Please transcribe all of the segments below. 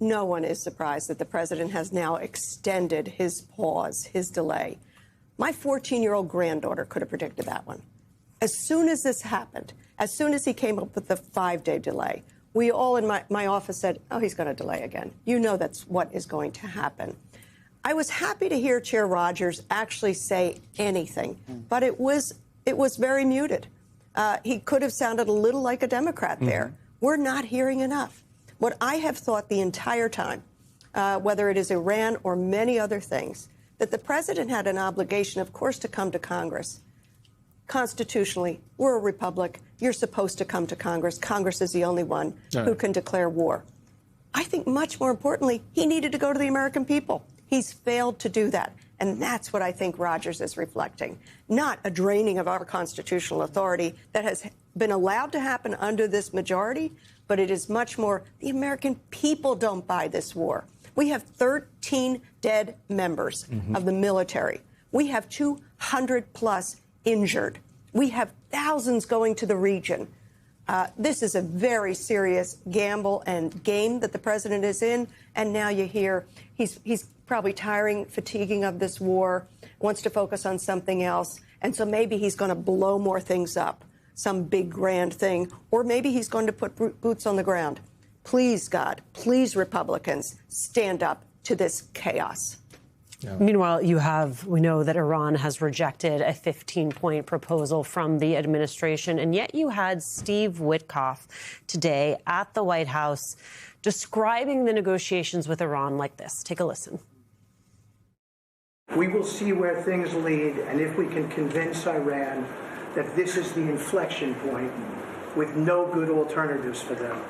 no one is surprised that the president has now extended his pause, his delay. My 14-year-old granddaughter could have predicted that one. As soon as this happened, as soon as he came up with the 5-day delay, we all in my office said, oh, he's going to delay again. You know that's what is going to happen. I was happy to hear Chair Rogers actually say anything, but it was very muted. He could have sounded a little like a Democrat there. We're not hearing enough. What I have thought the entire time, whether it is Iran or many other things, that the president had an obligation, of course, to come to Congress. Constitutionally, we're a republic. You're supposed to come to Congress. Congress is the only one who can declare war. I think much more importantly, he needed to go to the American people. He's failed to do that. And that's what I think Rogers is reflecting. Not a draining of our constitutional authority that has been allowed to happen under this majority, but it is much more the American people don't buy this war. We have 13 dead members of the military. We have 200 plus injured. We have thousands going to the region. This is a very serious gamble and game that the president is in. And now you hear he's probably fatiguing of this war, wants to focus on something else. And so maybe he's going to blow more things up, some big grand thing, or maybe he's going to put boots on the ground. Please, God, please, Republicans, stand up to this chaos. Yeah. Meanwhile, we know that Iran has rejected a 15-point proposal from the administration, and yet you had Steve Witkoff today at the White House describing the negotiations with Iran like this. Take a listen. We will see where things lead, and if we can convince Iran that this is the inflection point with no good alternatives for them,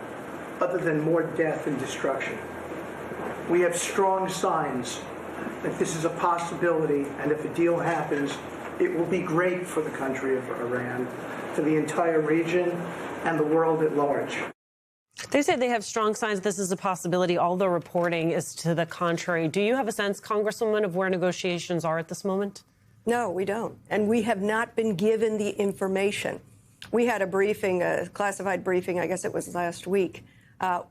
other than more death and destruction. We have strong signs that this is a possibility, and if a deal happens, it will be great for the country of Iran, for the entire region, and the world at large. They say they have strong signs this is a possibility. All the reporting is to the contrary. Do you have a sense, Congresswoman, of where negotiations are at this moment? No, we don't. And we have not been given the information. We had a briefing, a classified briefing, I guess it was last week.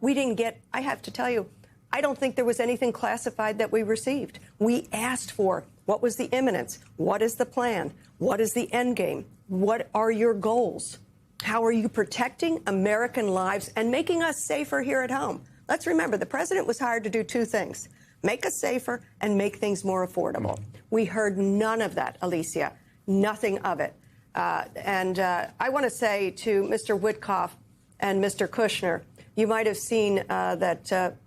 We didn't get, I have to tell you, I don't think there was anything classified that we received. We asked for what was the imminence? What is the plan? What is the end game? What are your goals? How are you protecting American lives and making us safer here at home? Let's remember, the president was hired to do two things: make us safer and make things more affordable. We heard none of that, Alicia, nothing of it. I want to say to Mr. Witkoff and Mr. Kushner, you might have seen that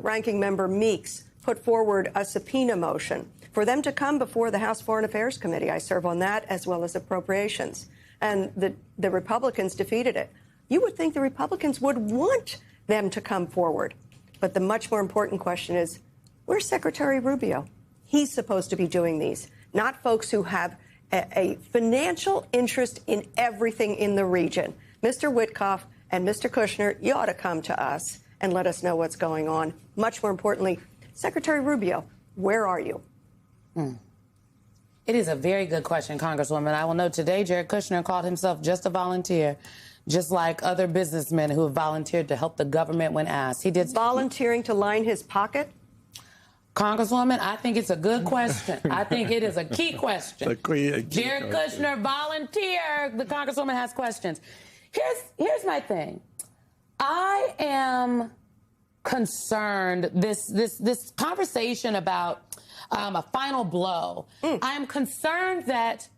Ranking Member Meeks put forward a subpoena motion for them to come before the House Foreign Affairs Committee. I serve on that, as well as appropriations. And the Republicans defeated it. You would think the Republicans would want them to come forward. But the much more important question is, where's Secretary Rubio? He's supposed to be doing these, not folks who have a financial interest in everything in the region. Mr. Witkoff and Mr. Kushner, you ought to come to us and let us know what's going on. Much more importantly, Secretary Rubio, where are you? It is a very good question, Congresswoman. I will note today Jared Kushner called himself just a volunteer, just like other businessmen who have volunteered to help the government when asked. He did volunteering to line his pocket. Congresswoman, I think it's a good question. I think it is a key question. Jared Kushner, volunteer. The Congresswoman has questions. Here's my thing. I am concerned. This conversation about a final blow. I am concerned that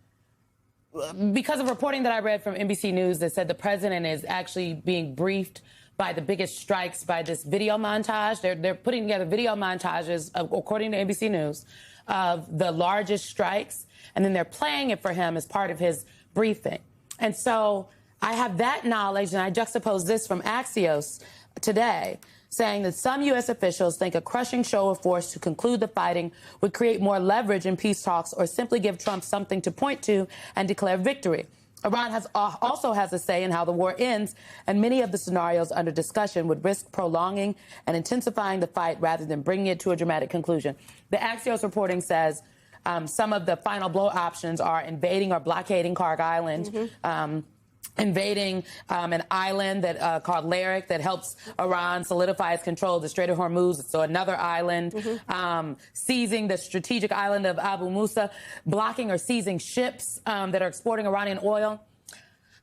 because of reporting that I read from NBC News that said the president is actually being briefed by the biggest strikes by this video montage. They're putting together video montages, according to NBC News, of the largest strikes, and then they're playing it for him as part of his briefing. And so I have that knowledge, and I juxtapose this from Axios today, saying that some U.S. officials think a crushing show of force to conclude the fighting would create more leverage in peace talks or simply give Trump something to point to and declare victory. Iran also has a say in how the war ends, and many of the scenarios under discussion would risk prolonging and intensifying the fight rather than bringing it to a dramatic conclusion. The Axios reporting says some of the final blow options are invading or blockading Kharg Island, invading an island that called Larik that helps Iran solidify its control of the Strait of Hormuz. So another island, seizing the strategic island of Abu Musa, blocking or seizing ships that are exporting Iranian oil.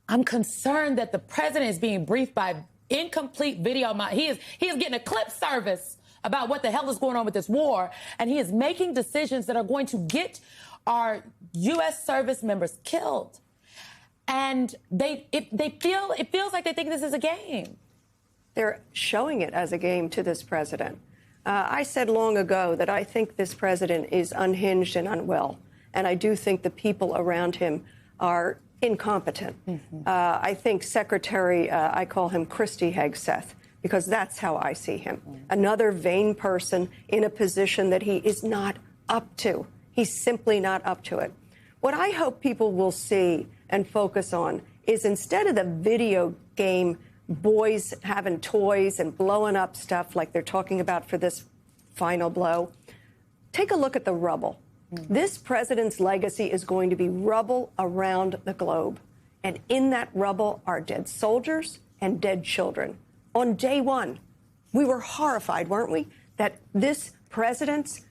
I'm concerned that the president is being briefed by incomplete video. He is getting a clip service about what the hell is going on with this war, and he is making decisions that are going to get our U.S. service members killed. And it feels like they think this is a game. They're showing it as a game to this president. I said long ago that I think this president is unhinged and unwell, and I do think the people around him are incompetent. I think Secretary, I call him Christy Hegseth, because that's how I see him. Another vain person in a position that he is not up to. He's simply not up to it. What I hope people will see and focus on is, instead of the video game boys having toys and blowing up stuff like they're talking about for this final blow, take a look at the rubble. This president's legacy is going to be rubble around the globe. And in that rubble are dead soldiers and dead children. On day one, we were horrified, weren't we, that this president's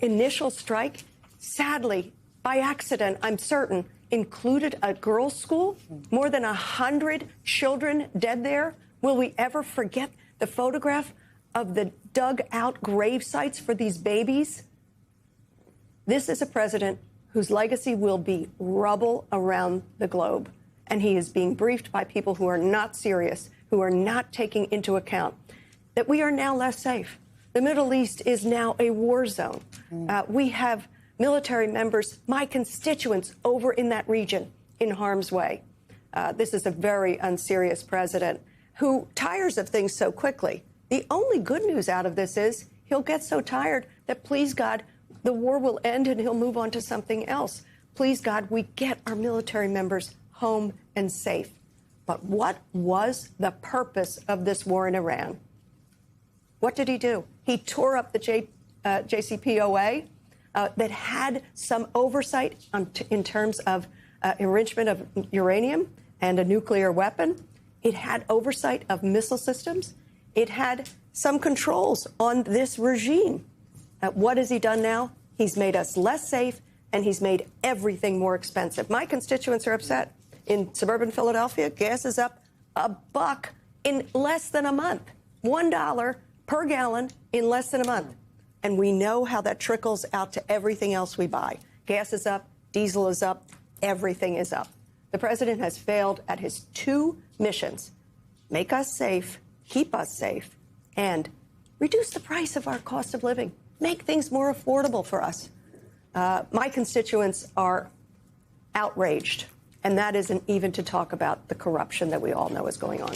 initial strike, sadly, by accident, I'm certain, included a girls' school, more than 100 children dead there. Will we ever forget the photograph of the dug-out grave sites for these babies? This is a president whose legacy will be rubble around the globe, and he is being briefed by people who are not serious, who are not taking into account that we are now less safe. The Middle East is now a war zone. We have military members, my constituents, over in that region in harm's way. This is a very unserious president who tires of things so quickly. The only good news out of this is he'll get so tired that, please God, the war will end and he'll move on to something else. Please God, we get our military members home and safe. But what was the purpose of this war in Iran? What did he do? He tore up the JCPOA that had some oversight in terms of enrichment of uranium and a nuclear weapon. It had oversight of missile systems. It had some controls on this regime. What has he done now? He's made us less safe, and he's made everything more expensive. My constituents are upset. In suburban Philadelphia, gas is up $1 in less than a month. $1 per gallon in less than a month. And we know how that trickles out to everything else we buy. Gas is up, diesel is up, everything is up. The president has failed at his two missions: make us safe, keep us safe, and reduce the price of our cost of living. Make things more affordable for us. My constituents are outraged, and that isn't even to talk about the corruption that we all know is going on.